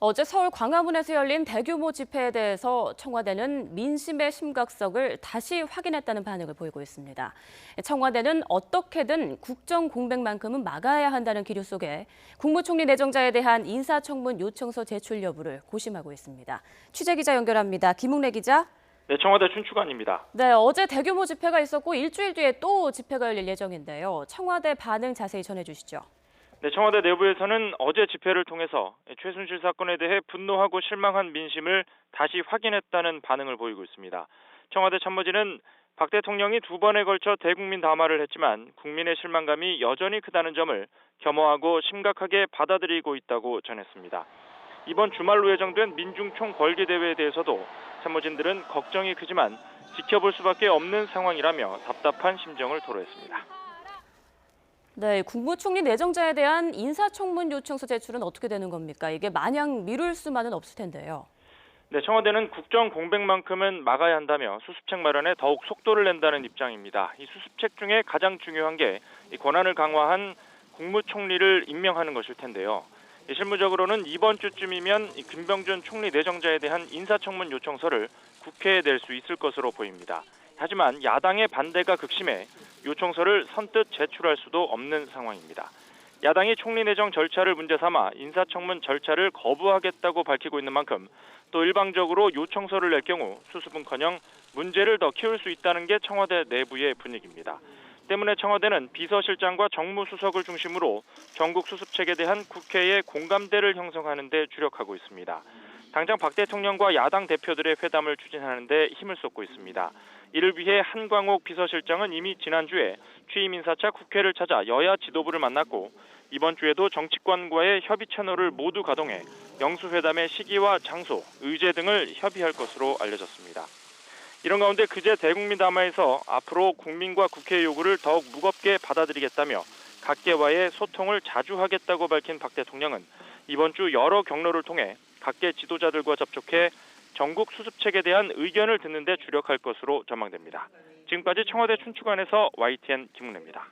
어제 서울 광화문에서 열린 대규모 집회에 대해서 청와대는 민심의 심각성을 다시 확인했다는 반응을 보이고 있습니다. 청와대는 어떻게든 국정 공백만큼은 막아야 한다는 기류 속에 국무총리 내정자에 대한 인사청문 요청서 제출 여부를 고심하고 있습니다. 취재기자 연결합니다. 김웅래 기자. 네, 청와대 춘추관입니다. 네, 어제 대규모 집회가 있었고 일주일 뒤에 또 집회가 열릴 예정인데요. 청와대 반응 자세히 전해주시죠. 네, 청와대 내부에서는 어제 집회를 통해서 최순실 사건에 대해 분노하고 실망한 민심을 다시 확인했다는 반응을 보이고 있습니다. 청와대 참모진은 박 대통령이 두 번에 걸쳐 대국민 담화를 했지만 국민의 실망감이 여전히 크다는 점을 겸허하고 심각하게 받아들이고 있다고 전했습니다. 이번 주말로 예정된 민중총 벌기 대회에 대해서도 참모진들은 걱정이 크지만 지켜볼 수밖에 없는 상황이라며 답답한 심정을 토로했습니다. 네, 국무총리 내정자에 대한 인사청문 요청서 제출은 어떻게 되는 겁니까? 이게 마냥 미룰 수만은 없을 텐데요. 네, 청와대는 국정 공백만큼은 막아야 한다며 수습책 마련에 더욱 속도를 낸다는 입장입니다. 이 수습책 중에 가장 중요한 게 이 권한을 강화한 국무총리를 임명하는 것일 텐데요. 실무적으로는 이번 주쯤이면 김병준 총리 내정자에 대한 인사청문 요청서를 국회에 낼 수 있을 것으로 보입니다. 하지만 야당의 반대가 극심해 요청서를 선뜻 제출할 수도 없는 상황입니다. 야당이 총리 내정 절차를 문제 삼아 인사청문 절차를 거부하겠다고 밝히고 있는 만큼 또 일방적으로 요청서를 낼 경우 수습은커녕 문제를 더 키울 수 있다는 게 청와대 내부의 분위기입니다. 때문에 청와대는 비서실장과 정무수석을 중심으로 전국 수습책에 대한 국회의 공감대를 형성하는 데 주력하고 있습니다. 당장 박 대통령과 야당 대표들의 회담을 추진하는 데 힘을 쏟고 있습니다. 이를 위해 한광옥 비서실장은 이미 지난주에 취임 인사차 국회를 찾아 여야 지도부를 만났고 이번 주에도 정치권과의 협의 채널을 모두 가동해 영수회담의 시기와 장소, 의제 등을 협의할 것으로 알려졌습니다. 이런 가운데 그제 대국민 담화에서 앞으로 국민과 국회의 요구를 더욱 무겁게 받아들이겠다며 각계와의 소통을 자주 하겠다고 밝힌 박 대통령은 이번 주 여러 경로를 통해 각계 지도자들과 접촉해 전국 수습책에 대한 의견을 듣는 데 주력할 것으로 전망됩니다. 지금까지 청와대 춘추관에서 YTN 김웅래입니다.